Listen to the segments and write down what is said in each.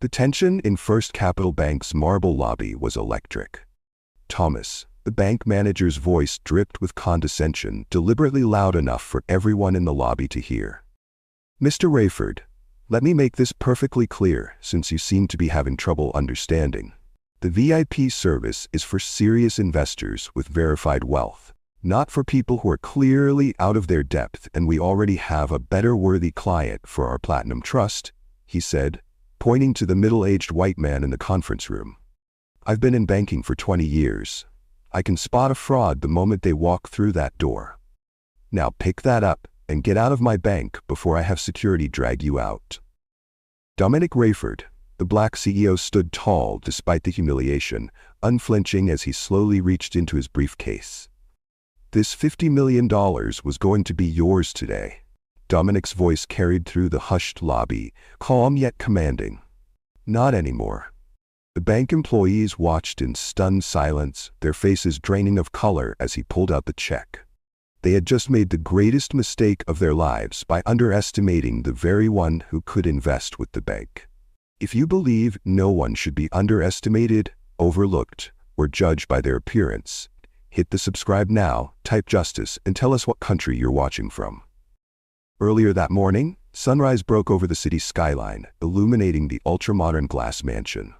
The tension in First Capital Bank's marble lobby was electric. Thomas, the bank manager's voice dripped with condescension, deliberately loud enough for everyone in the lobby to hear. "Mr. Rayford, let me make this perfectly clear, since you seem to be having trouble understanding. The VIP service is for serious investors with verified wealth, not for people who are clearly out of their depth, and we already have a better worthy client for our Platinum Trust," he said, pointing to the middle-aged white man in the conference room. "I've been in banking for 20 years. I can spot a fraud the moment they walk through that door. Now pick that up and get out of my bank before I have security drag you out." Dominic Rayford, the black CEO, stood tall despite the humiliation, unflinching as he slowly reached into his briefcase. "This $50 million was going to be yours today." Dominic's voice carried through the hushed lobby, calm yet commanding. "Not anymore." The bank employees watched in stunned silence, their faces draining of color as he pulled out the check. They had just made the greatest mistake of their lives by underestimating the very one who could invest with the bank. If you believe no one should be underestimated, overlooked, or judged by their appearance, hit the subscribe now, type justice, and tell us what country you're watching from. Earlier that morning, sunrise broke over the city's skyline, illuminating the ultra-modern glass mansion.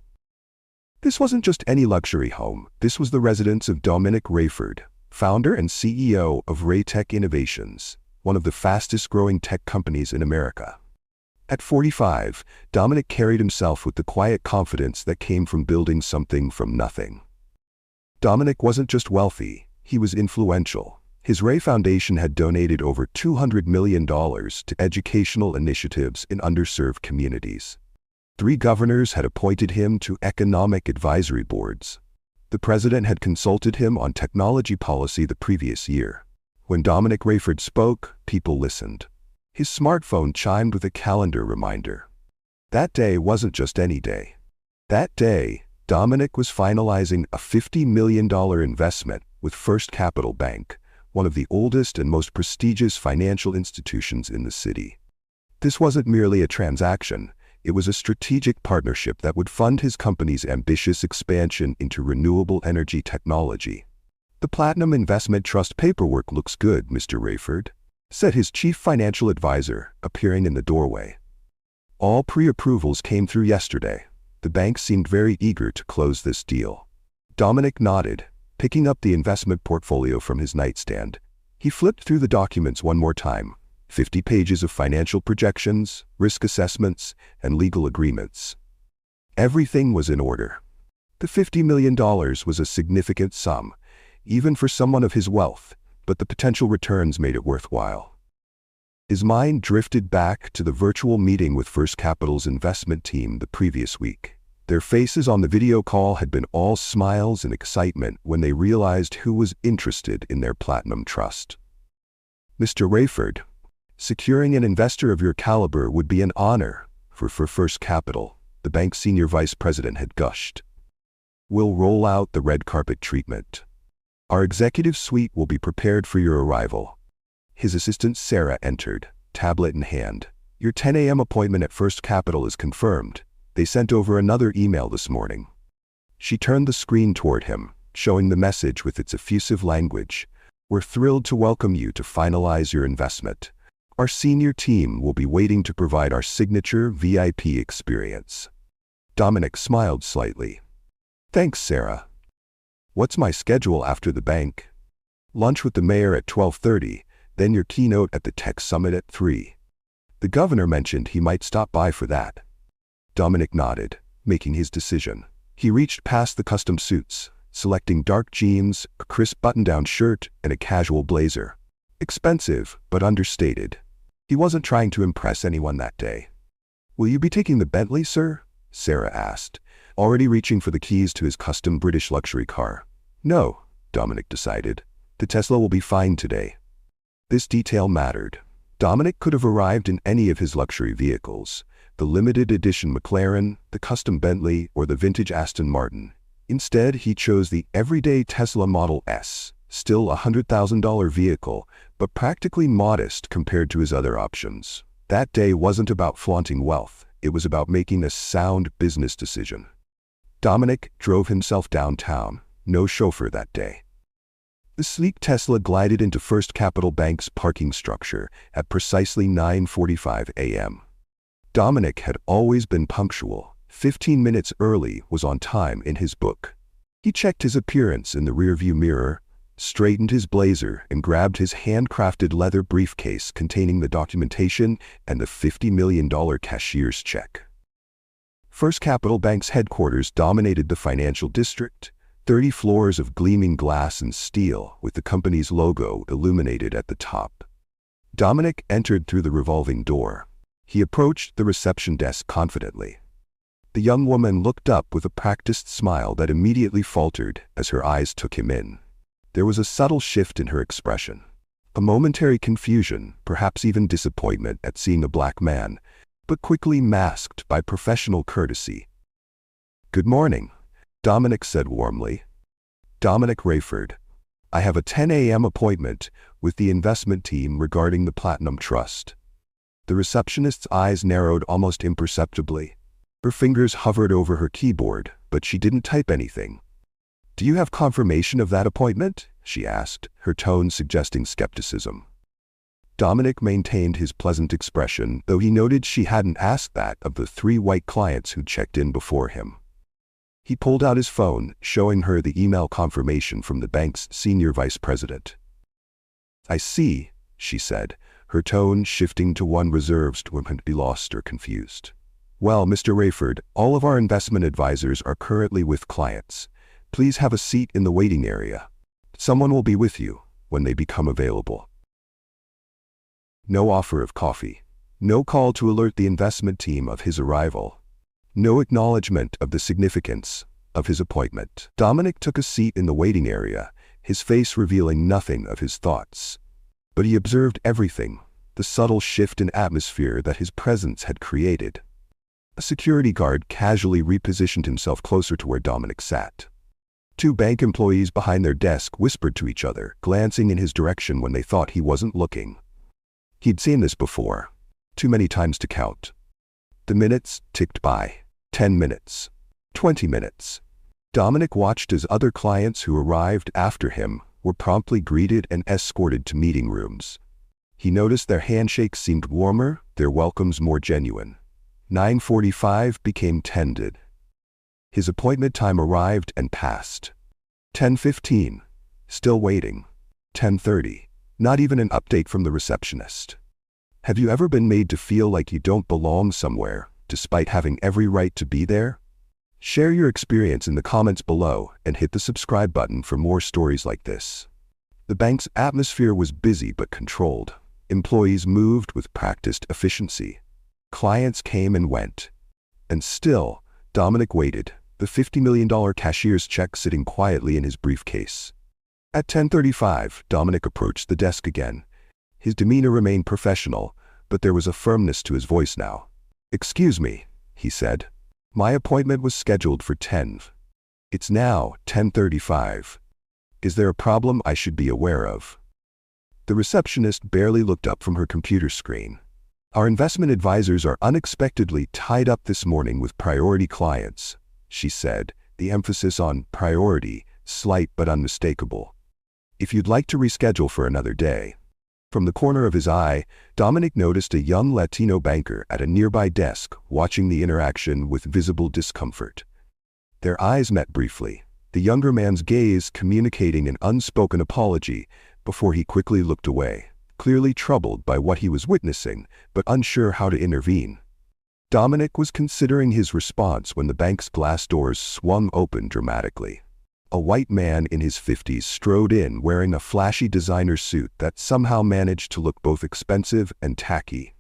This wasn't just any luxury home. This was the residence of Dominic Rayford, founder and CEO of Raytech Innovations, one of the fastest-growing tech companies in America. At 45, Dominic carried himself with the quiet confidence that came from building something from nothing. Dominic wasn't just wealthy, he was influential. His Ray Foundation had donated over $200 million to educational initiatives in underserved communities. 3 governors had appointed him to economic advisory boards. The president had consulted him on technology policy the previous year. When Dominic Rayford spoke, people listened. His smartphone chimed with a calendar reminder. That day wasn't just any day. That day, Dominic was finalizing a $50 million investment with First Capital Bank, one of the oldest and most prestigious financial institutions in the city. This wasn't merely a transaction, it was a strategic partnership that would fund his company's ambitious expansion into renewable energy technology. "The Platinum Investment Trust paperwork looks good, Mr. Rayford," said his chief financial advisor, appearing in the doorway. "All pre-approvals came through yesterday. The bank seemed very eager to close this deal." Dominic nodded, picking up the investment portfolio from his nightstand. He flipped through the documents one more time. 50 pages of financial projections, risk assessments, and legal agreements. Everything was in order. The $50 million was a significant sum, even for someone of his wealth, but the potential returns made it worthwhile. His mind drifted back to the virtual meeting with First Capital's investment team the previous week. Their faces on the video call had been all smiles and excitement when they realized who was interested in their Platinum Trust. "Mr. Rayford, securing an investor of your caliber would be an honor for First Capital," the bank's senior vice president had gushed. "We'll roll out the red carpet treatment. Our executive suite will be prepared for your arrival." His assistant Sarah entered, tablet in hand. "Your 10 a.m. appointment at First Capital is confirmed. They sent over another email this morning." She turned the screen toward him, showing the message with its effusive language. "We're thrilled to welcome you to finalize your investment. Our senior team will be waiting to provide our signature VIP experience." Dominic smiled slightly. "Thanks, Sarah. What's my schedule after the bank?" "Lunch with the mayor at 12:30, then your keynote at the tech summit at 3. The governor mentioned he might stop by for that." Dominic nodded, making his decision. He reached past the custom suits, selecting dark jeans, a crisp button-down shirt, and a casual blazer. Expensive, but understated. He wasn't trying to impress anyone that day. "Will you be taking the Bentley, sir?" Sarah asked, already reaching for the keys to his custom British luxury car. "No," Dominic decided. "The Tesla will be fine today." This detail mattered. Dominic could have arrived in any of his luxury vehicles, the limited edition McLaren, the custom Bentley, or the vintage Aston Martin. Instead, he chose the everyday Tesla Model S, still a $100,000 vehicle, but practically modest compared to his other options. That day wasn't about flaunting wealth, It was about making a sound business decision. Dominic drove himself downtown, no chauffeur that day. The sleek Tesla glided into First Capital Bank's parking structure at precisely 9:45 a.m. Dominic had always been punctual. 15 minutes early was on time in his book. He checked his appearance in the rearview mirror, straightened his blazer, and grabbed his handcrafted leather briefcase containing the documentation and the $50 million cashier's check. First Capital Bank's headquarters dominated the financial district, 30 floors of gleaming glass and steel with the company's logo illuminated at the top. Dominic entered through the revolving door. He approached the reception desk confidently. The young woman looked up with a practiced smile that immediately faltered as her eyes took him in. There was a subtle shift in her expression. A momentary confusion, perhaps even disappointment at seeing a black man, but quickly masked by professional courtesy. "Good morning," Dominic said warmly. "Dominic Rayford. I have a 10 a.m. appointment with the investment team regarding the Platinum Trust." The receptionist's eyes narrowed almost imperceptibly. Her fingers hovered over her keyboard, but she didn't type anything. "Do you have confirmation of that appointment?" she asked, her tone suggesting skepticism. Dominic maintained his pleasant expression, though he noted she hadn't asked that of the 3 white clients who'd checked in before him. He pulled out his phone, showing her the email confirmation from the bank's senior vice president. "I see," she said, her tone shifting to one reserved when to be lost or confused. "Well, Mr. Rayford, all of our investment advisors are currently with clients. Please have a seat in the waiting area. Someone will be with you when they become available." No offer of coffee. No call to alert the investment team of his arrival. No acknowledgement of the significance of his appointment. Dominic took a seat in the waiting area, his face revealing nothing of his thoughts. But he observed everything, the subtle shift in atmosphere that his presence had created. A security guard casually repositioned himself closer to where Dominic sat. 2 bank employees behind their desk whispered to each other, glancing in his direction when they thought he wasn't looking. He'd seen this before, too many times to count. The minutes ticked by. 10 minutes. 20 minutes. Dominic watched as other clients who arrived after him were promptly greeted and escorted to meeting rooms. He noticed their handshakes seemed warmer, their welcomes more genuine. 9:45 became 10. His appointment time arrived and passed. 10:15. Still waiting. 10:30. Not even an update from the receptionist. Have you ever been made to feel like you don't belong somewhere, despite having every right to be there? Share your experience in the comments below and hit the subscribe button for more stories like this. The bank's atmosphere was busy but controlled. Employees moved with practiced efficiency. Clients came and went. And still, Dominic waited, the $50 million cashier's check sitting quietly in his briefcase. At 10:35, Dominic approached the desk again. His demeanor remained professional, but there was a firmness to his voice now. "Excuse me," he said. "My appointment was scheduled for 10. It's now 10:35. Is there a problem I should be aware of?" The receptionist barely looked up from her computer screen. "Our investment advisors are unexpectedly tied up this morning with priority clients," she said, the emphasis on priority, slight but unmistakable. "If you'd like to reschedule for another day." From the corner of his eye, Dominic noticed a young Latino banker at a nearby desk watching the interaction with visible discomfort. Their eyes met briefly, the younger man's gaze communicating an unspoken apology before he quickly looked away, clearly troubled by what he was witnessing, but unsure how to intervene. Dominic was considering his response when the bank's glass doors swung open dramatically. A white man in his 50s strode in wearing a flashy designer suit that somehow managed to look both expensive and tacky.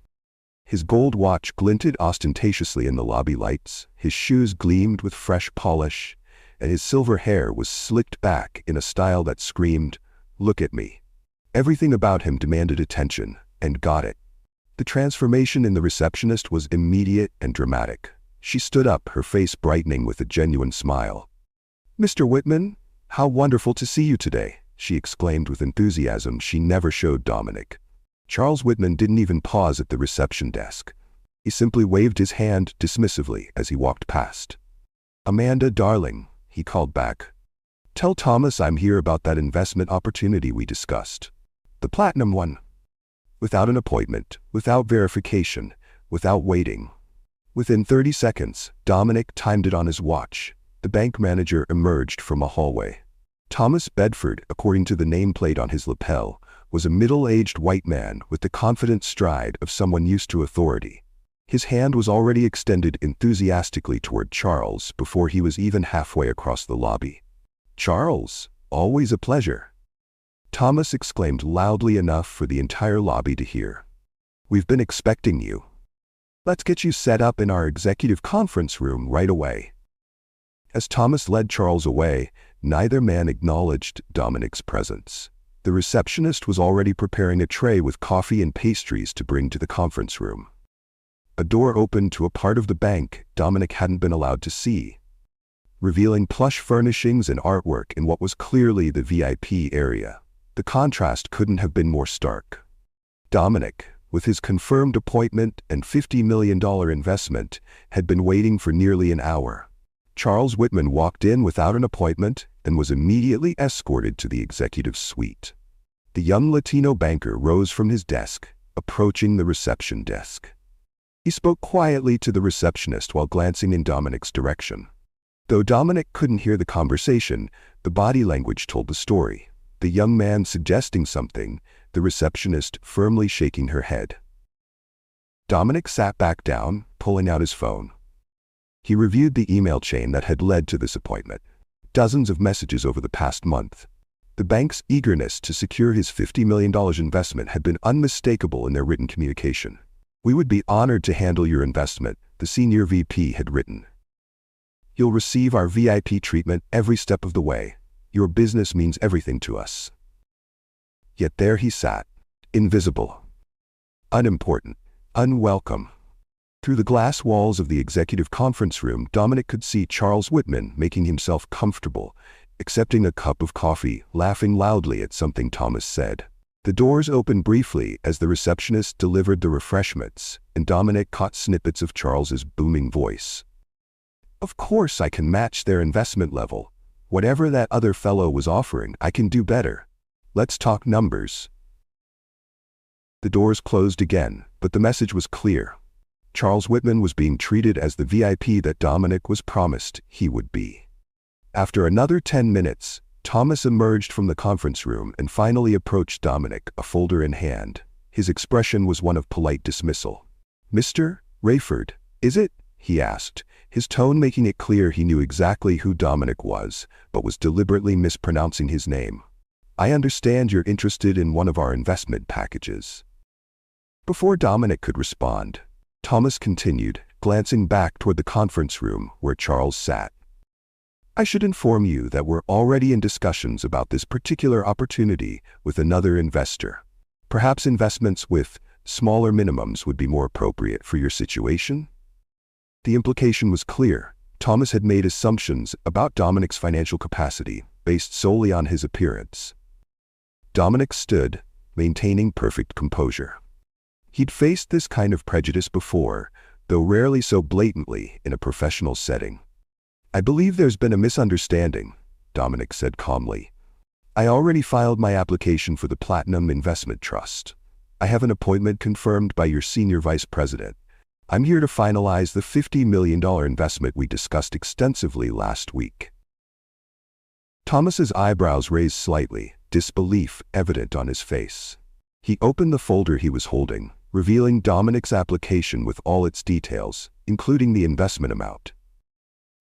His gold watch glinted ostentatiously in the lobby lights, his shoes gleamed with fresh polish, and his silver hair was slicked back in a style that screamed, "Look at me." Everything about him demanded attention, and got it. The transformation in the receptionist was immediate and dramatic. She stood up, her face brightening with a genuine smile. "Mr. Whitman, how wonderful to see you today," she exclaimed with enthusiasm she never showed Dominic. Charles Whitman didn't even pause at the reception desk. He simply waved his hand dismissively as he walked past. "Amanda, darling," he called back. "Tell Thomas I'm here about that investment opportunity we discussed. The platinum one." Without an appointment, without verification, without waiting. Within 30 seconds, Dominic timed it on his watch. The bank manager emerged from a hallway. Thomas Bedford, according to the nameplate on his lapel, was a middle-aged white man with the confident stride of someone used to authority. His hand was already extended enthusiastically toward Charles before he was even halfway across the lobby. "Charles, always a pleasure," Thomas exclaimed loudly enough for the entire lobby to hear. "We've been expecting you. Let's get you set up in our executive conference room right away." As Thomas led Charles away, neither man acknowledged Dominic's presence. The receptionist was already preparing a tray with coffee and pastries to bring to the conference room. A door opened to a part of the bank Dominic hadn't been allowed to see, revealing plush furnishings and artwork in what was clearly the VIP area. The contrast couldn't have been more stark. Dominic, with his confirmed appointment and $50 million investment, had been waiting for nearly an hour. Charles Whitman walked in without an appointment and was immediately escorted to the executive suite. The young Latino banker rose from his desk, approaching the reception desk. He spoke quietly to the receptionist while glancing in Dominic's direction. Though Dominic couldn't hear the conversation, the body language told the story. The young man suggesting something, the receptionist firmly shaking her head. Dominic sat back down, pulling out his phone. He reviewed the email chain that had led to this appointment. Dozens of messages over the past month. The bank's eagerness to secure his $50 million investment had been unmistakable in their written communication. "We would be honored to handle your investment," the senior VP had written. "You'll receive our VIP treatment every step of the way. Your business means everything to us." Yet there he sat, invisible, unimportant, unwelcome. Through the glass walls of the executive conference room, Dominic could see Charles Whitman making himself comfortable, accepting a cup of coffee, laughing loudly at something Thomas said. The doors opened briefly as the receptionist delivered the refreshments, and Dominic caught snippets of Charles's booming voice. "Of course I can match their investment level. Whatever that other fellow was offering, I can do better. Let's talk numbers." The doors closed again, but the message was clear. Charles Whitman was being treated as the VIP that Dominic was promised he would be. After another 10 minutes, Thomas emerged from the conference room and finally approached Dominic, a folder in hand. His expression was one of polite dismissal. "Mr. Rayford, is it?" he asked, his tone making it clear he knew exactly who Dominic was, but was deliberately mispronouncing his name. "I understand you're interested in one of our investment packages." Before Dominic could respond, Thomas continued, glancing back toward the conference room where Charles sat. "I should inform you that we're already in discussions about this particular opportunity with another investor. Perhaps investments with smaller minimums would be more appropriate for your situation?" The implication was clear. Thomas had made assumptions about Dominic's financial capacity based solely on his appearance. Dominic stood, maintaining perfect composure. He'd faced this kind of prejudice before, though rarely so blatantly in a professional setting. "I believe there's been a misunderstanding," Dominic said calmly. "I already filed my application for the Platinum Investment Trust. I have an appointment confirmed by your senior vice president. I'm here to finalize the $50 million investment we discussed extensively last week." Thomas's eyebrows raised slightly, disbelief evident on his face. He opened the folder he was holding, revealing Dominic's application with all its details, including the investment amount.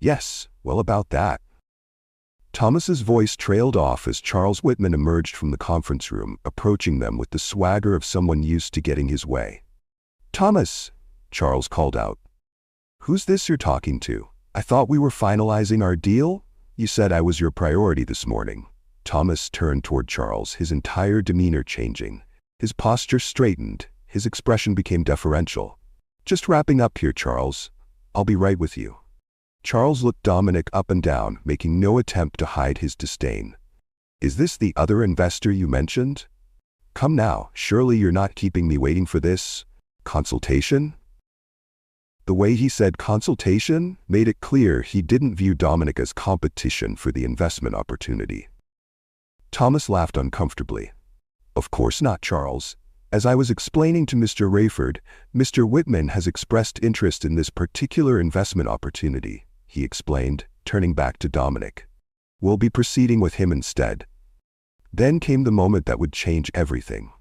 "Yes, well about that." Thomas's voice trailed off as Charles Whitman emerged from the conference room, approaching them with the swagger of someone used to getting his way. "Thomas," Charles called out. "Who's this you're talking to? I thought we were finalizing our deal? You said I was your priority this morning." Thomas turned toward Charles, his entire demeanor changing. His posture straightened, his expression became deferential. "Just wrapping up here, Charles. I'll be right with you." Charles looked Dominic up and down, making no attempt to hide his disdain. "Is this the other investor you mentioned? Come now, surely you're not keeping me waiting for this consultation?" The way he said consultation made it clear he didn't view Dominic as competition for the investment opportunity. Thomas laughed uncomfortably. Of course not, Charles. As I was explaining to Mr. Rayford, Mr. Whitman has expressed interest in this particular investment opportunity, he explained, turning back to Dominic. We'll be proceeding with him instead. Then came the moment that would change everything.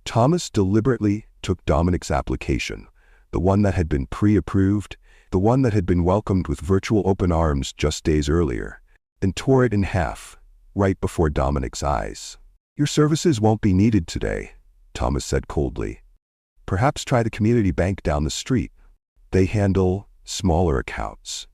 Thomas deliberately took Dominic's application, the one that had been pre-approved, the one that had been welcomed with virtual open arms just days earlier, and tore it in half, right before Dominic's eyes. Your services won't be needed today, Thomas said coldly. Perhaps try the community bank down the street. They handle smaller accounts.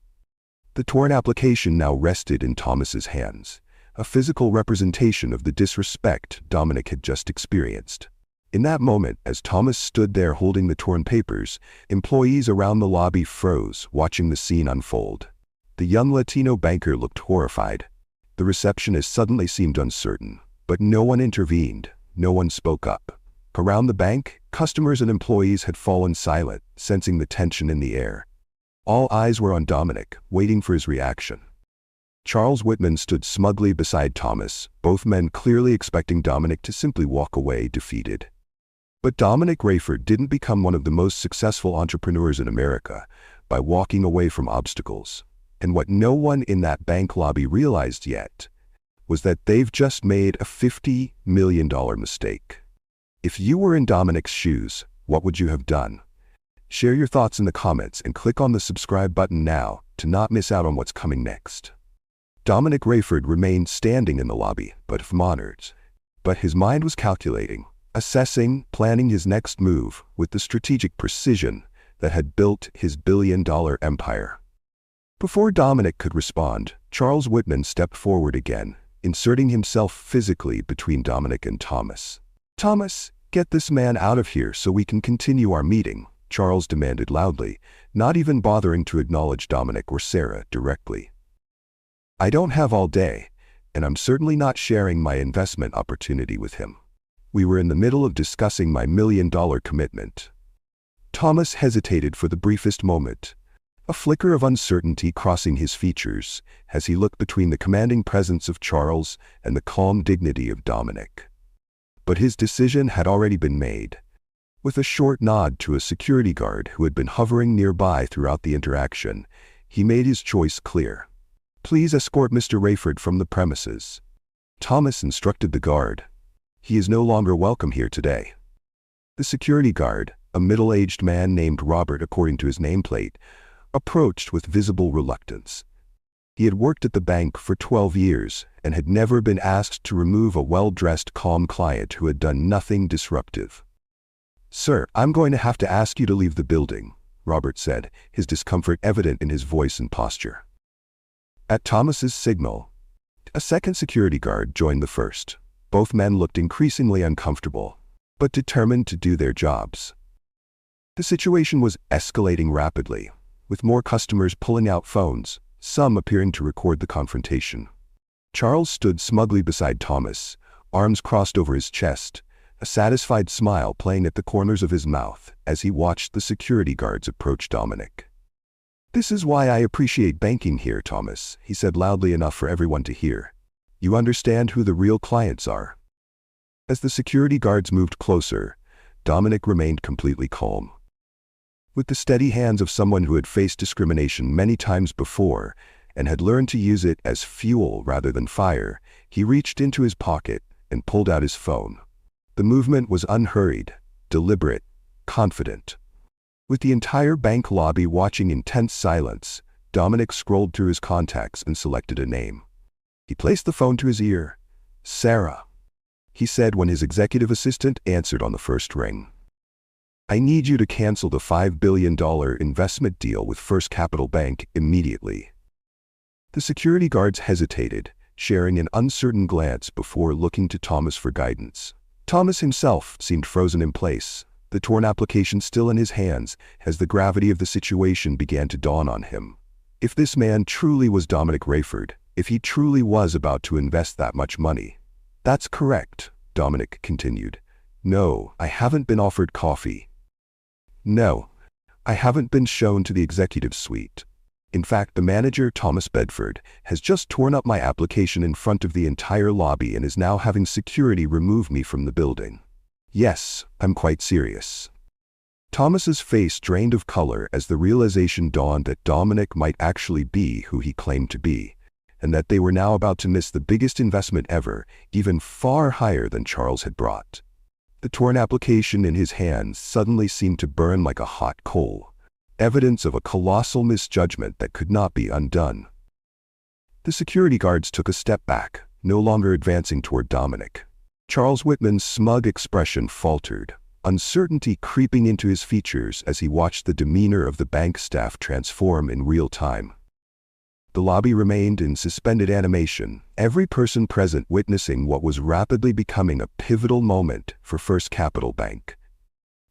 The torn application now rested in Thomas's hands, a physical representation of the disrespect Dominic had just experienced. In that moment, as Thomas stood there holding the torn papers, employees around the lobby froze, watching the scene unfold. The young Latino banker looked horrified. The receptionist suddenly seemed uncertain, but no one intervened, no one spoke up. Around the bank, customers and employees had fallen silent, sensing the tension in the air. All eyes were on Dominic, waiting for his reaction. Charles Whitman stood smugly beside Thomas, both men clearly expecting Dominic to simply walk away defeated. But Dominic Rayford didn't become one of the most successful entrepreneurs in America by walking away from obstacles. And what no one in that bank lobby realized yet was that they've just made a $50 million mistake. If you were in Dominic's shoes, what would you have done? Share your thoughts in the comments and click on the subscribe button now to not miss out on what's coming next. Dominic Rayford remained standing in the lobby, but his mind was calculating, assessing, planning his next move with the strategic precision that had built his billion-dollar empire. Before Dominic could respond, Charles Whitman stepped forward again, inserting himself physically between Dominic and Thomas. Thomas, get this man out of here so we can continue our meeting, Charles demanded loudly, not even bothering to acknowledge Dominic or Sarah directly. I don't have all day, and I'm certainly not sharing my investment opportunity with him. We were in the middle of discussing my million-dollar commitment. Thomas hesitated for the briefest moment, a flicker of uncertainty crossing his features as he looked between the commanding presence of Charles and the calm dignity of Dominic. But his decision had already been made. With a short nod to a security guard who had been hovering nearby throughout the interaction, he made his choice clear. Please escort Mr. Rayford from the premises. Thomas instructed the guard. He is no longer welcome here today. The security guard, a middle-aged man named Robert according to his nameplate, approached with visible reluctance. He had worked at the bank for 12 years and had never been asked to remove a well-dressed, calm client who had done nothing disruptive. Sir, I'm going to have to ask you to leave the building, Robert said, his discomfort evident in his voice and posture. At Thomas's signal, a second security guard joined the first. Both men looked increasingly uncomfortable, but determined to do their jobs. The situation was escalating rapidly, with more customers pulling out phones, some appearing to record the confrontation. Charles stood smugly beside Thomas, arms crossed over his chest, a satisfied smile playing at the corners of his mouth as he watched the security guards approach Dominic. This is why I appreciate banking here, Thomas, he said loudly enough for everyone to hear. You understand who the real clients are. As the security guards moved closer, Dominic remained completely calm. With the steady hands of someone who had faced discrimination many times before and had learned to use it as fuel rather than fire, he reached into his pocket and pulled out his phone. The movement was unhurried, deliberate, confident. With the entire bank lobby watching in tense silence, Dominic scrolled through his contacts and selected a name. He placed the phone to his ear. Sarah, he said when his executive assistant answered on the first ring. I need you to cancel the $5 billion investment deal with First Capital Bank immediately. The security guards hesitated, sharing an uncertain glance before looking to Thomas for guidance. Thomas himself seemed frozen in place, the torn application still in his hands as the gravity of the situation began to dawn on him. If this man truly was Dominic Rayford, if he truly was about to invest that much money. That's correct, Dominic continued. No, I haven't been offered coffee. No, I haven't been shown to the executive suite. In fact, the manager, Thomas Bedford, has just torn up my application in front of the entire lobby and is now having security remove me from the building. Yes, I'm quite serious. Thomas's face drained of color as the realization dawned that Dominic might actually be who he claimed to be, and that they were now about to miss the biggest investment ever, even far higher than Charles had brought. The torn application in his hands suddenly seemed to burn like a hot coal, evidence of a colossal misjudgment that could not be undone. The security guards took a step back, no longer advancing toward Dominic. Charles Whitman's smug expression faltered, uncertainty creeping into his features as he watched the demeanor of the bank staff transform in real time. The lobby remained in suspended animation, every person present witnessing what was rapidly becoming a pivotal moment for First Capital Bank.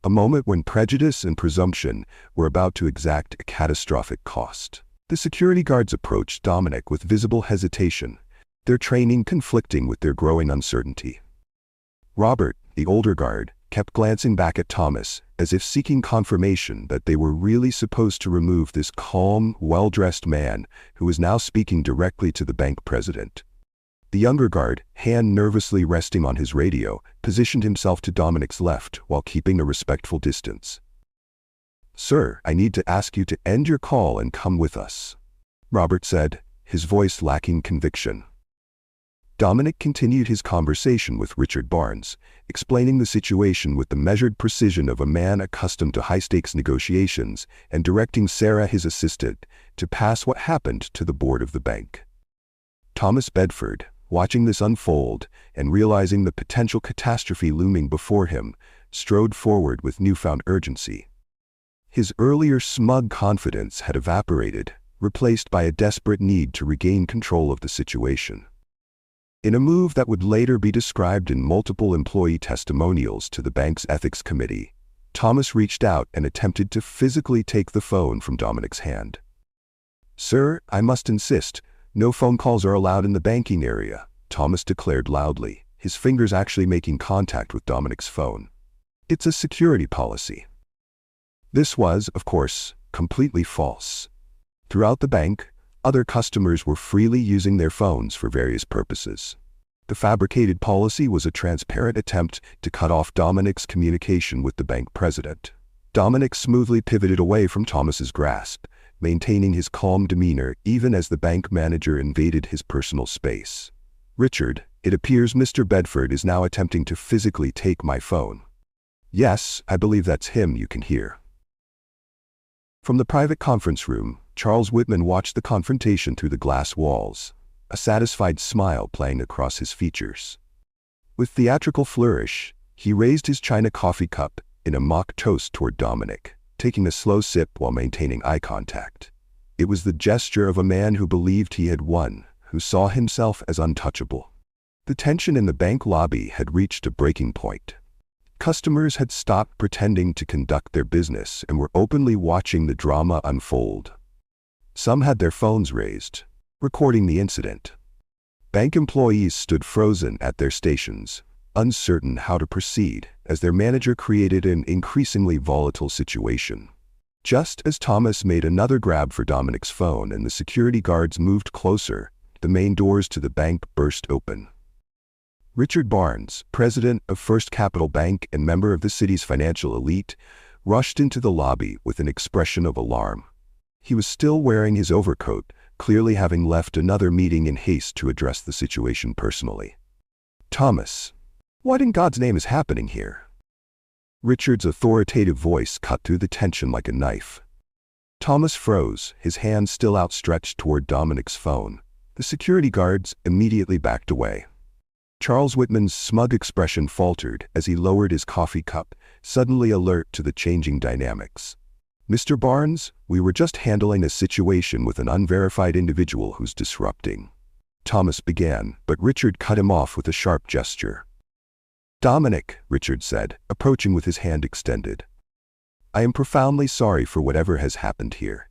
A moment when prejudice and presumption were about to exact a catastrophic cost. The security guards approached Dominic with visible hesitation, their training conflicting with their growing uncertainty. Robert, the older guard, kept glancing back at Thomas, as if seeking confirmation that they were really supposed to remove this calm, well-dressed man who was now speaking directly to the bank president. The younger guard, hand nervously resting on his radio, positioned himself to Dominic's left while keeping a respectful distance. "Sir, I need to ask you to end your call and come with us," Robert said, his voice lacking conviction. Dominic continued his conversation with Richard Barnes, explaining the situation with the measured precision of a man accustomed to high-stakes negotiations and directing Sarah, his assistant, to pass what happened to the board of the bank. Thomas Bedford, watching this unfold and realizing the potential catastrophe looming before him, strode forward with newfound urgency. His earlier smug confidence had evaporated, replaced by a desperate need to regain control of the situation. In a move that would later be described in multiple employee testimonials to the bank's ethics committee, Thomas reached out and attempted to physically take the phone from Dominic's hand. "Sir, I must insist, no phone calls are allowed in the banking area," Thomas declared loudly, his fingers actually making contact with Dominic's phone. "It's a security policy." This was, of course, completely false. Throughout the bank, other customers were freely using their phones for various purposes. The fabricated policy was a transparent attempt to cut off Dominic's communication with the bank president. Dominic smoothly pivoted away from Thomas's grasp, maintaining his calm demeanor even as the bank manager invaded his personal space. "Richard, it appears Mr. Bedford is now attempting to physically take my phone." "Yes, I believe that's him you can hear." From the private conference room, Charles Whitman watched the confrontation through the glass walls, a satisfied smile playing across his features. With theatrical flourish, he raised his china coffee cup in a mock toast toward Dominic, taking a slow sip while maintaining eye contact. It was the gesture of a man who believed he had won, who saw himself as untouchable. The tension in the bank lobby had reached a breaking point. Customers had stopped pretending to conduct their business and were openly watching the drama unfold. Some had their phones raised, recording the incident. Bank employees stood frozen at their stations, uncertain how to proceed, as their manager created an increasingly volatile situation. Just as Thomas made another grab for Dominic's phone and the security guards moved closer, the main doors to the bank burst open. Richard Barnes, president of First Capital Bank and member of the city's financial elite, rushed into the lobby with an expression of alarm. He was still wearing his overcoat, clearly having left another meeting in haste to address the situation personally. "Thomas, what in God's name is happening here?" Richard's authoritative voice cut through the tension like a knife. Thomas froze, his hand still outstretched toward Dominic's phone. The security guards immediately backed away. Charles Whitman's smug expression faltered as he lowered his coffee cup, suddenly alert to the changing dynamics. "Mr. Barnes, we were just handling a situation with an unverified individual who's disrupting," Thomas began, but Richard cut him off with a sharp gesture. "Dominic," Richard said, approaching with his hand extended. "I am profoundly sorry for whatever has happened here.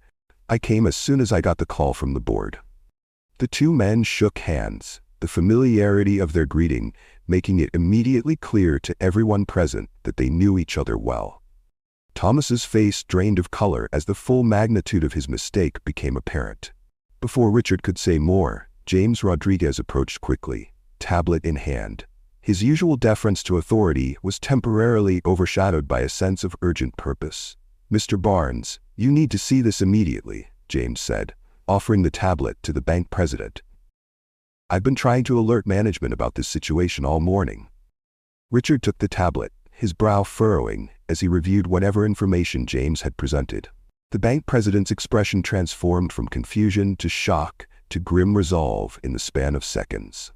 I came as soon as I got the call from the board." The two men shook hands, the familiarity of their greeting making it immediately clear to everyone present that they knew each other well. Thomas's face drained of color as the full magnitude of his mistake became apparent. Before Richard could say more, James Rodriguez approached quickly, tablet in hand. His usual deference to authority was temporarily overshadowed by a sense of urgent purpose. "Mr. Barnes, you need to see this immediately," James said, offering the tablet to the bank president. "I've been trying to alert management about this situation all morning." Richard took the tablet, his brow furrowing as he reviewed whatever information James had presented. The bank president's expression transformed from confusion to shock to grim resolve in the span of seconds.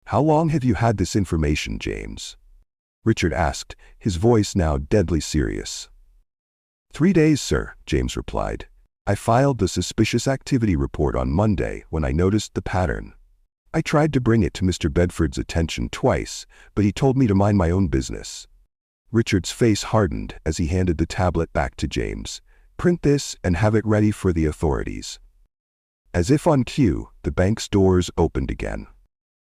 "How long have you had this information, James?" Richard asked, his voice now deadly serious. 3 days, sir," James replied. "I filed the suspicious activity report on Monday when I noticed the pattern. I tried to bring it to Mr. Bedford's attention twice, but he told me to mind my own business." Richard's face hardened as he handed the tablet back to James. "Print this and have it ready for the authorities." As if on cue, the bank's doors opened again.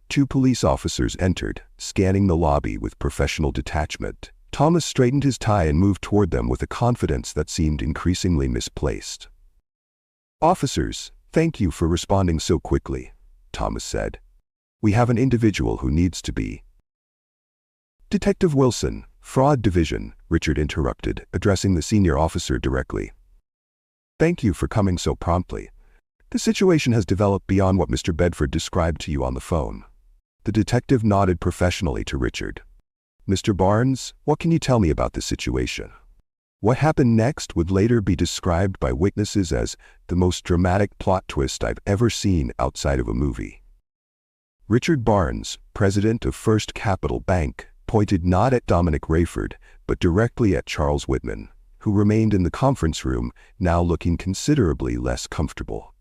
2 police officers entered, scanning the lobby with professional detachment. Thomas straightened his tie and moved toward them with a confidence that seemed increasingly misplaced. "Officers, thank you for responding so quickly," Thomas said. "We have an individual who needs to be—" "Detective Wilson, Fraud Division," Richard interrupted, addressing the senior officer directly. "Thank you for coming so promptly. The situation has developed beyond what Mr. Bedford described to you on the phone." The detective nodded professionally to Richard. "Mr. Barnes, what can you tell me about the situation?" What happened next would later be described by witnesses as the most dramatic plot twist I've ever seen outside of a movie. Richard Barnes, president of First Capital Bank, pointed not at Dominic Rayford, but directly at Charles Whitman, who remained in the conference room, now looking considerably less comfortable.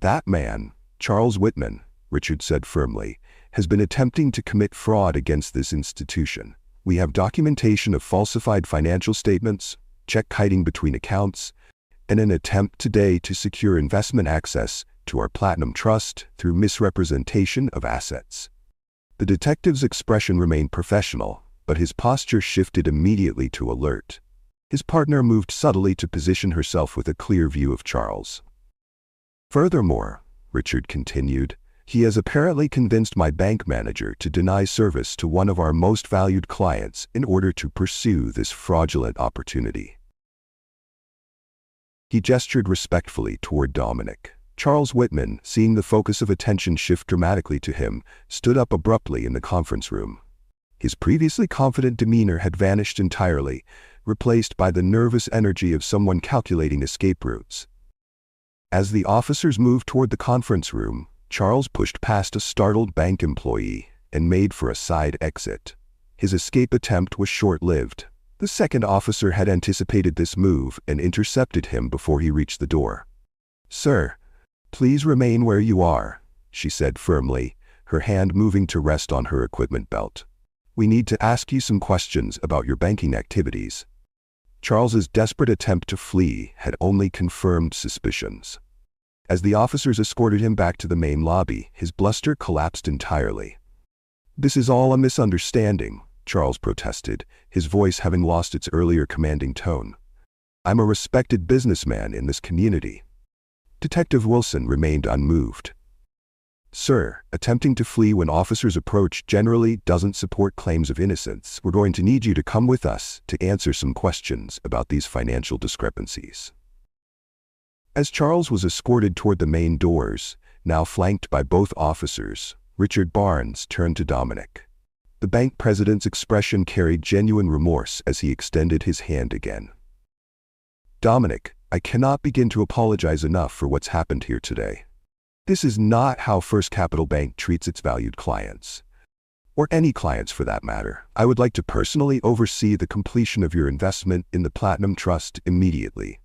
"That man, Charles Whitman," Richard said firmly, "has been attempting to commit fraud against this institution. We have documentation of falsified financial statements, check kiting between accounts, and an attempt today to secure investment access to our Platinum Trust through misrepresentation of assets." The detective's expression remained professional, but his posture shifted immediately to alert. His partner moved subtly to position herself with a clear view of Charles. "Furthermore," Richard continued, "he has apparently convinced my bank manager to deny service to one of our most valued clients in order to pursue this fraudulent opportunity." He gestured respectfully toward Dominic. Charles Whitman, seeing the focus of attention shift dramatically to him, stood up abruptly in the conference room. His previously confident demeanor had vanished entirely, replaced by the nervous energy of someone calculating escape routes. As the officers moved toward the conference room, Charles pushed past a startled bank employee and made for a side exit. His escape attempt was short-lived. The second officer had anticipated this move and intercepted him before he reached the door. "Sir, please remain where you are," she said firmly, her hand moving to rest on her equipment belt. "We need to ask you some questions about your banking activities." Charles's desperate attempt to flee had only confirmed suspicions. As the officers escorted him back to the main lobby, his bluster collapsed entirely. "This is all a misunderstanding," Charles protested, his voice having lost its earlier commanding tone. "I'm a respected businessman in this community." Detective Wilson remained unmoved. "Sir, attempting to flee when officers approach generally doesn't support claims of innocence. We're going to need you to come with us to answer some questions about these financial discrepancies." As Charles was escorted toward the main doors, now flanked by both officers, Richard Barnes turned to Dominic. The bank president's expression carried genuine remorse as he extended his hand again. "Dominic, I cannot begin to apologize enough for what's happened here today. This is not how First Capital Bank treats its valued clients. Or any clients for that matter. I would like to personally oversee the completion of your investment in the Platinum Trust immediately."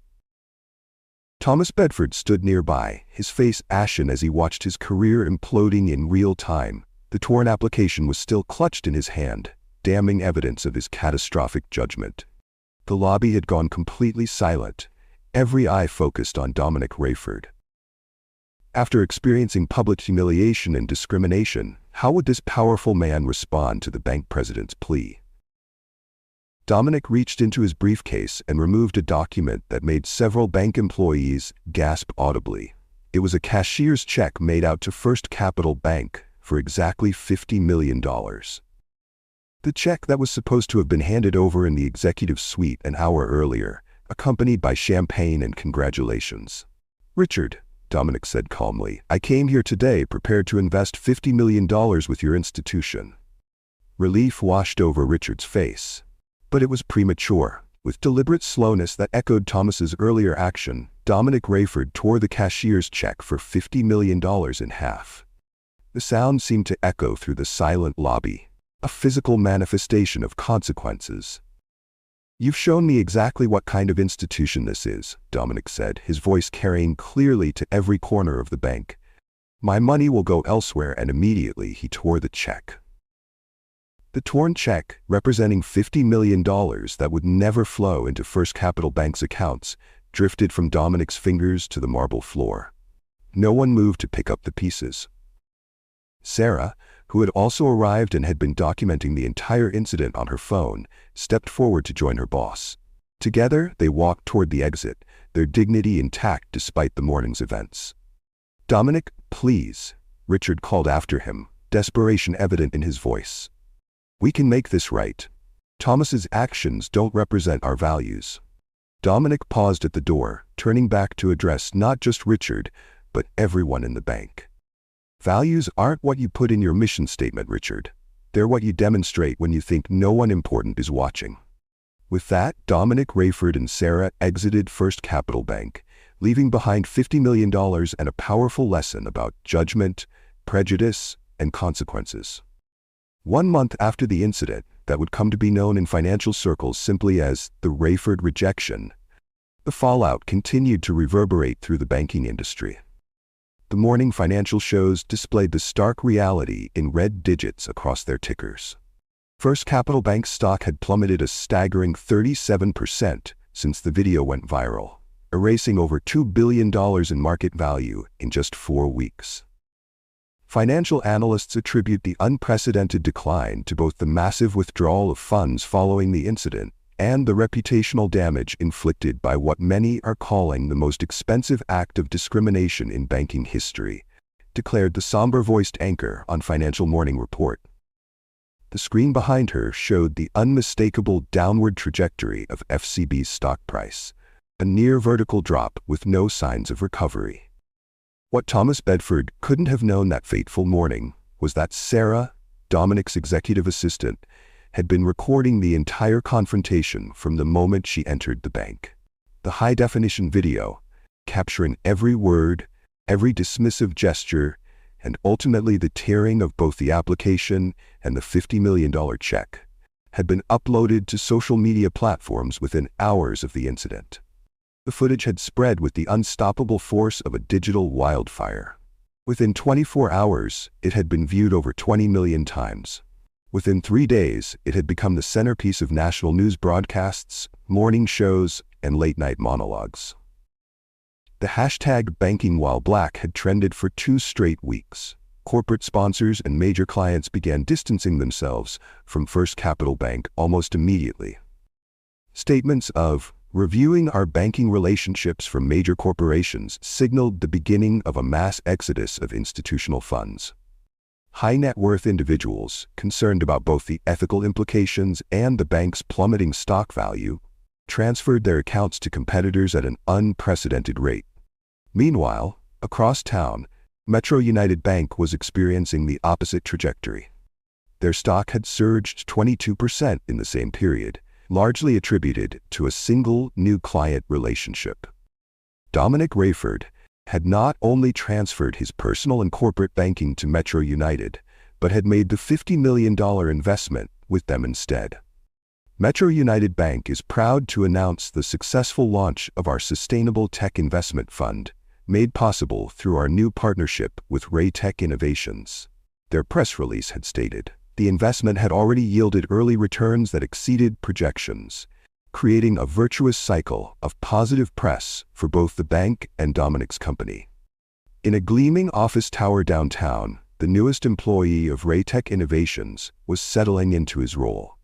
Thomas Bedford stood nearby, his face ashen as he watched his career imploding in real time. The torn application was still clutched in his hand, damning evidence of his catastrophic judgment. The lobby had gone completely silent, every eye focused on Dominic Rayford. After experiencing public humiliation and discrimination, how would this powerful man respond to the bank president's plea? Dominic reached into his briefcase and removed a document that made several bank employees gasp audibly. It was a cashier's check made out to First Capital Bank for exactly $50 million. The check that was supposed to have been handed over in the executive suite an hour earlier, accompanied by champagne and congratulations. "Richard," Dominic said calmly, "I came here today prepared to invest $50 million with your institution." Relief washed over Richard's face. But it was premature. With deliberate slowness that echoed Thomas's earlier action, Dominic Rayford tore the cashier's check for $50 million in half. The sound seemed to echo through the silent lobby, a physical manifestation of consequences. "You've shown me exactly what kind of institution this is," Dominic said, his voice carrying clearly to every corner of the bank. "My money will go elsewhere," and immediately he tore the check. The torn check, representing $50 million that would never flow into First Capital Bank's accounts, drifted from Dominic's fingers to the marble floor. No one moved to pick up the pieces. Sarah, who had also arrived and had been documenting the entire incident on her phone, stepped forward to join her boss. Together, they walked toward the exit, their dignity intact despite the morning's events. "Dominic, please," Richard called after him, desperation evident in his voice. "We can make this right. Thomas's actions don't represent our values." Dominic paused at the door, turning back to address not just Richard, but everyone in the bank. "Values aren't what you put in your mission statement, Richard. They're what you demonstrate when you think no one important is watching." With that, Dominic Rayford and Sarah exited First Capital Bank, leaving behind $50 million and a powerful lesson about judgment, prejudice, and consequences. 1 month after the incident, that would come to be known in financial circles simply as the Rayford rejection, the fallout continued to reverberate through the banking industry. The morning financial shows displayed the stark reality in red digits across their tickers. First Capital Bank's stock had plummeted a staggering 37% since the video went viral, erasing over $2 billion in market value in just 4 weeks. Financial analysts attribute the unprecedented decline to both the massive withdrawal of funds following the incident and the reputational damage inflicted by what many are calling the most expensive act of discrimination in banking history, declared the somber-voiced anchor on Financial Morning Report. The screen behind her showed the unmistakable downward trajectory of FCB's stock price, a near vertical drop with no signs of recovery. What Thomas Bedford couldn't have known that fateful morning was that Sarah, Dominic's executive assistant, had been recording the entire confrontation from the moment she entered the bank. The high-definition video, capturing every word, every dismissive gesture, and ultimately the tearing of both the application and the $50 million check, had been uploaded to social media platforms within hours of the incident. The footage had spread with the unstoppable force of a digital wildfire. Within 24 hours, it had been viewed over 20 million times. Within 3 days, it had become the centerpiece of national news broadcasts, morning shows, and late-night monologues. The hashtag #BankingWhileBlack had trended for 2 straight weeks. Corporate sponsors and major clients began distancing themselves from First Capital Bank almost immediately. Statements of "reviewing our banking relationships from major corporations" signaled the beginning of a mass exodus of institutional funds. High-net-worth individuals, concerned about both the ethical implications and the bank's plummeting stock value, transferred their accounts to competitors at an unprecedented rate. Meanwhile, across town, Metro United Bank was experiencing the opposite trajectory. Their stock had surged 22% in the same period, largely attributed to a single new client relationship. Dominic Rayford had not only transferred his personal and corporate banking to Metro United, but had made the $50 million investment with them instead. Metro United Bank is proud to announce the successful launch of our Sustainable Tech Investment Fund, made possible through our new partnership with Ray Tech Innovations. Their press release had stated, the investment had already yielded early returns that exceeded projections, creating a virtuous cycle of positive press for both the bank and Dominic's company. In a gleaming office tower downtown, the newest employee of Ray Tech Innovations was settling into his role.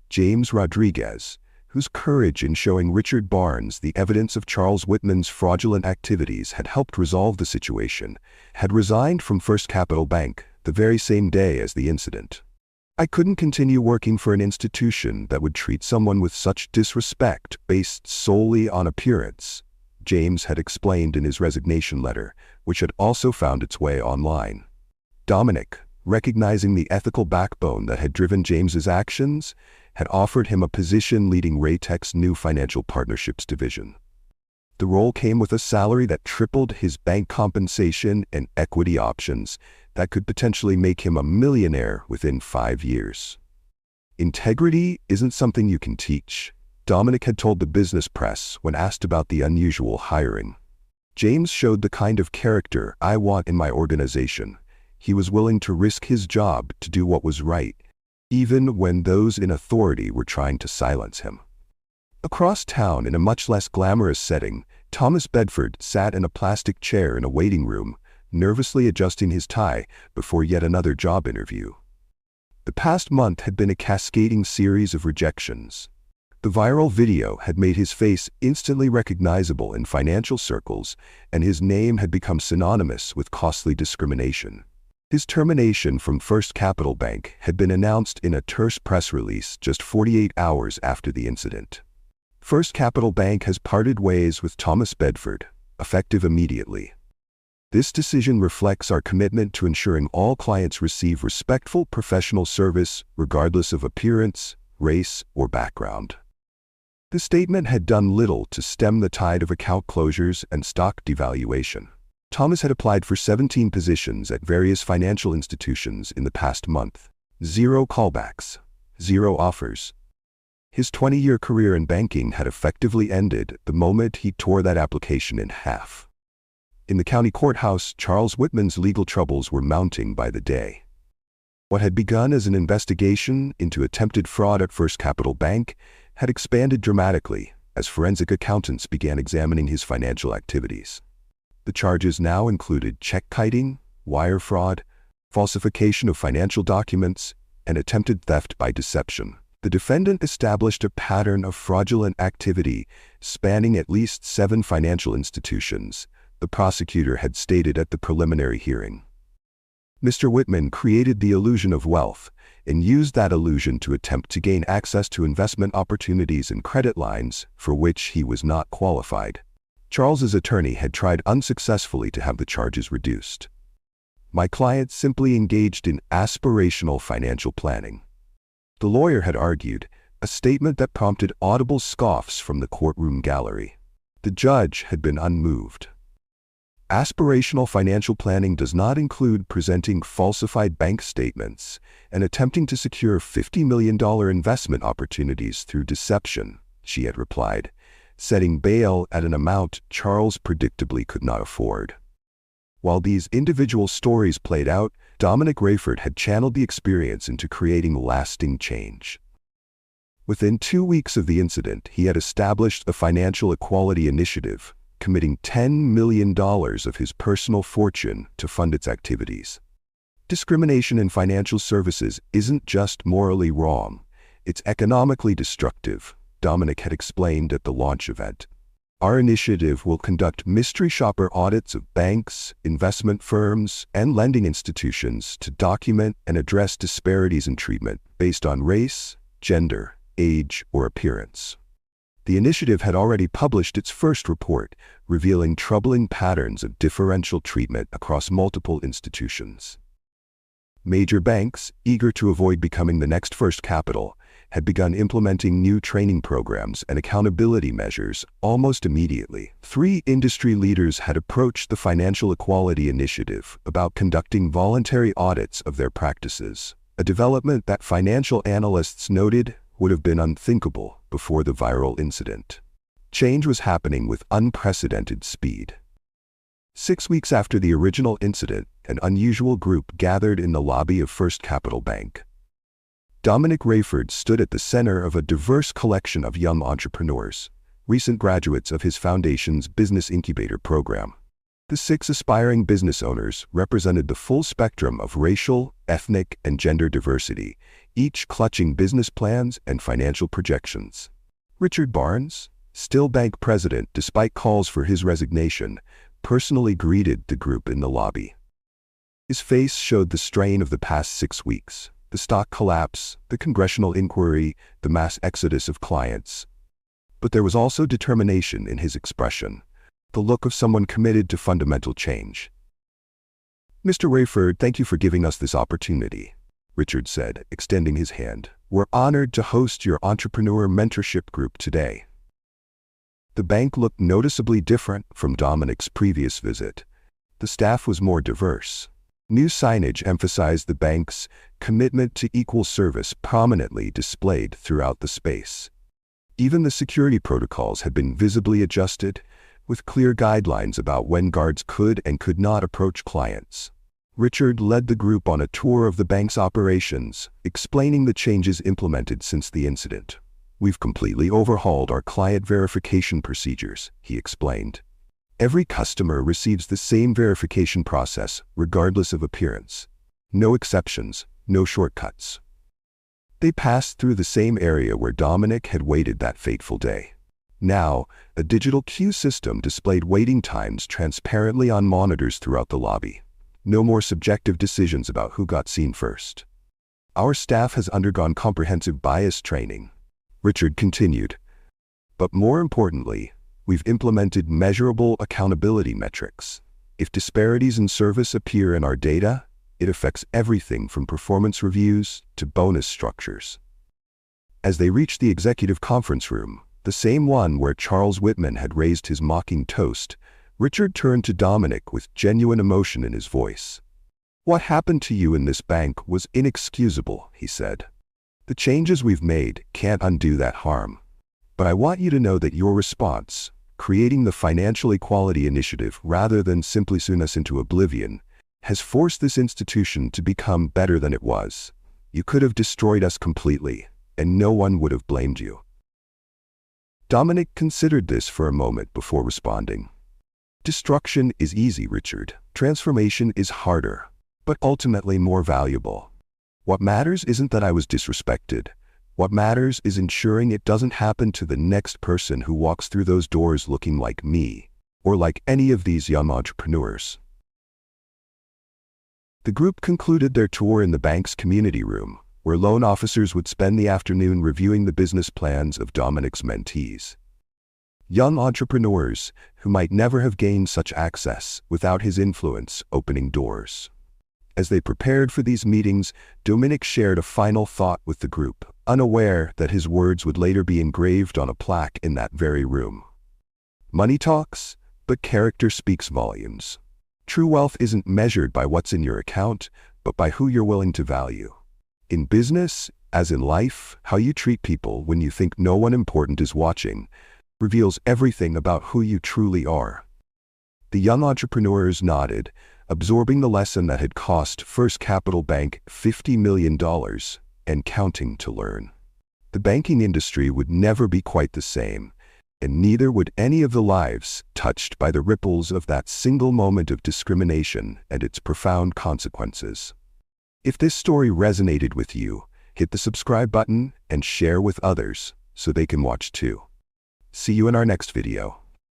James Rodriguez, whose courage in showing Richard Barnes the evidence of Charles Whitman's fraudulent activities had helped resolve the situation, had resigned from First Capital Bank the very same day as the incident. "I couldn't continue working for an institution that would treat someone with such disrespect based solely on appearance," James had explained in his resignation letter, which had also found its way online. Dominic, recognizing the ethical backbone that had driven James's actions, had offered him a position leading Raytech's new financial partnerships division. The role came with a salary that tripled his bank compensation and equity options that could potentially make him a millionaire within 5 years. "Integrity isn't something you can teach," Dominic had told the business press when asked about the unusual hiring. "James showed the kind of character I want in my organization. He was willing to risk his job to do what was right, even when those in authority were trying to silence him." Across town, in a much less glamorous setting, Thomas Bedford sat in a plastic chair in a waiting room, nervously adjusting his tie before yet another job interview. The past month had been a cascading series of rejections. The viral video had made his face instantly recognizable in financial circles, and his name had become synonymous with costly discrimination. His termination from First Capital Bank had been announced in a terse press release just 48 hours after the incident. First Capital Bank has parted ways with Thomas Bedford, effective immediately. This decision reflects our commitment to ensuring all clients receive respectful professional service regardless of appearance, race, or background. The statement had done little to stem the tide of account closures and stock devaluation. Thomas had applied for 17 positions at various financial institutions in the past month. 0 callbacks, 0 offers. His 20-year career in banking had effectively ended the moment he tore that application in half. In the county courthouse, Charles Whitman's legal troubles were mounting by the day. What had begun as an investigation into attempted fraud at First Capital Bank had expanded dramatically as forensic accountants began examining his financial activities. The charges now included check kiting, wire fraud, falsification of financial documents, and attempted theft by deception. The defendant established a pattern of fraudulent activity spanning at least 7 financial institutions, the prosecutor had stated at the preliminary hearing. Mr. Whitman created the illusion of wealth and used that illusion to attempt to gain access to investment opportunities and credit lines for which he was not qualified. Charles's attorney had tried unsuccessfully to have the charges reduced. "My client simply engaged in aspirational financial planning," the lawyer had argued, a statement that prompted audible scoffs from the courtroom gallery. The judge had been unmoved. Aspirational financial planning does not include presenting falsified bank statements and attempting to secure $50 million investment opportunities through deception, she had replied, setting bail at an amount Charles predictably could not afford. While these individual stories played out, Dominic Rayford had channeled the experience into creating lasting change. Within 2 weeks of the incident, he had established a financial equality initiative, committing $10 million of his personal fortune to fund its activities. Discrimination in financial services isn't just morally wrong, it's economically destructive, Dominic had explained at the launch event. "Our initiative will conduct mystery shopper audits of banks, investment firms, and lending institutions to document and address disparities in treatment based on race, gender, age, or appearance." The initiative had already published its first report, revealing troubling patterns of differential treatment across multiple institutions. Major banks, eager to avoid becoming the next First Capital, had begun implementing new training programs and accountability measures almost immediately. 3 industry leaders had approached the Financial Equality Initiative about conducting voluntary audits of their practices, a development that financial analysts noted would have been unthinkable before the viral incident. Change was happening with unprecedented speed. 6 weeks after the original incident, an unusual group gathered in the lobby of First Capital Bank. Dominic Rayford stood at the center of a diverse collection of young entrepreneurs, recent graduates of his foundation's Business Incubator program. The 6 aspiring business owners represented the full spectrum of racial, ethnic, and gender diversity, each clutching business plans and financial projections. Richard Barnes, still bank president despite calls for his resignation, personally greeted the group in the lobby. His face showed the strain of the past 6 weeks, the stock collapse, the congressional inquiry, the mass exodus of clients. But there was also determination in his expression, the look of someone committed to fundamental change. "Mr. Rayford, thank you for giving us this opportunity," Richard said, extending his hand. "We're honored to host your entrepreneur mentorship group today." The bank looked noticeably different from Dominic's previous visit. The staff was more diverse. New signage emphasized the bank's commitment to equal service prominently displayed throughout the space. Even the security protocols had been visibly adjusted, with clear guidelines about when guards could and could not approach clients. Richard led the group on a tour of the bank's operations, explaining the changes implemented since the incident. "We've completely overhauled our client verification procedures," he explained. "Every customer receives the same verification process, regardless of appearance. No exceptions, no shortcuts." They passed through the same area where Dominic had waited that fateful day. Now, a digital queue system displayed waiting times transparently on monitors throughout the lobby. No more subjective decisions about who got seen first. "Our staff has undergone comprehensive bias training," Richard continued. "But more importantly, we've implemented measurable accountability metrics. If disparities in service appear in our data, it affects everything from performance reviews to bonus structures." As they reached the executive conference room, the same one where Charles Whitman had raised his mocking toast, Richard turned to Dominic with genuine emotion in his voice. "What happened to you in this bank was inexcusable," he said. "The changes we've made can't undo that harm. But I want you to know that your response, creating the Financial Equality Initiative rather than simply soon us into oblivion, has forced this institution to become better than it was. You could have destroyed us completely, and no one would have blamed you." Dominic considered this for a moment before responding. "Destruction is easy, Richard. Transformation is harder, but ultimately more valuable. What matters isn't that I was disrespected. What matters is ensuring it doesn't happen to the next person who walks through those doors looking like me, or like any of these young entrepreneurs." The group concluded their tour in the bank's community room, where loan officers would spend the afternoon reviewing the business plans of Dominic's mentees. Young entrepreneurs who might never have gained such access without his influence opening doors. As they prepared for these meetings, Dominic shared a final thought with the group, unaware that his words would later be engraved on a plaque in that very room. "Money talks, but character speaks volumes. True wealth isn't measured by what's in your account, but by who you're willing to value. In business, as in life, how you treat people when you think no one important is watching reveals everything about who you truly are." The young entrepreneurs nodded, absorbing the lesson that had cost First Capital Bank $50 million and counting to learn. The banking industry would never be quite the same, and neither would any of the lives touched by the ripples of that single moment of discrimination and its profound consequences. If this story resonated with you, hit the subscribe button and share with others so they can watch too. See you in our next video.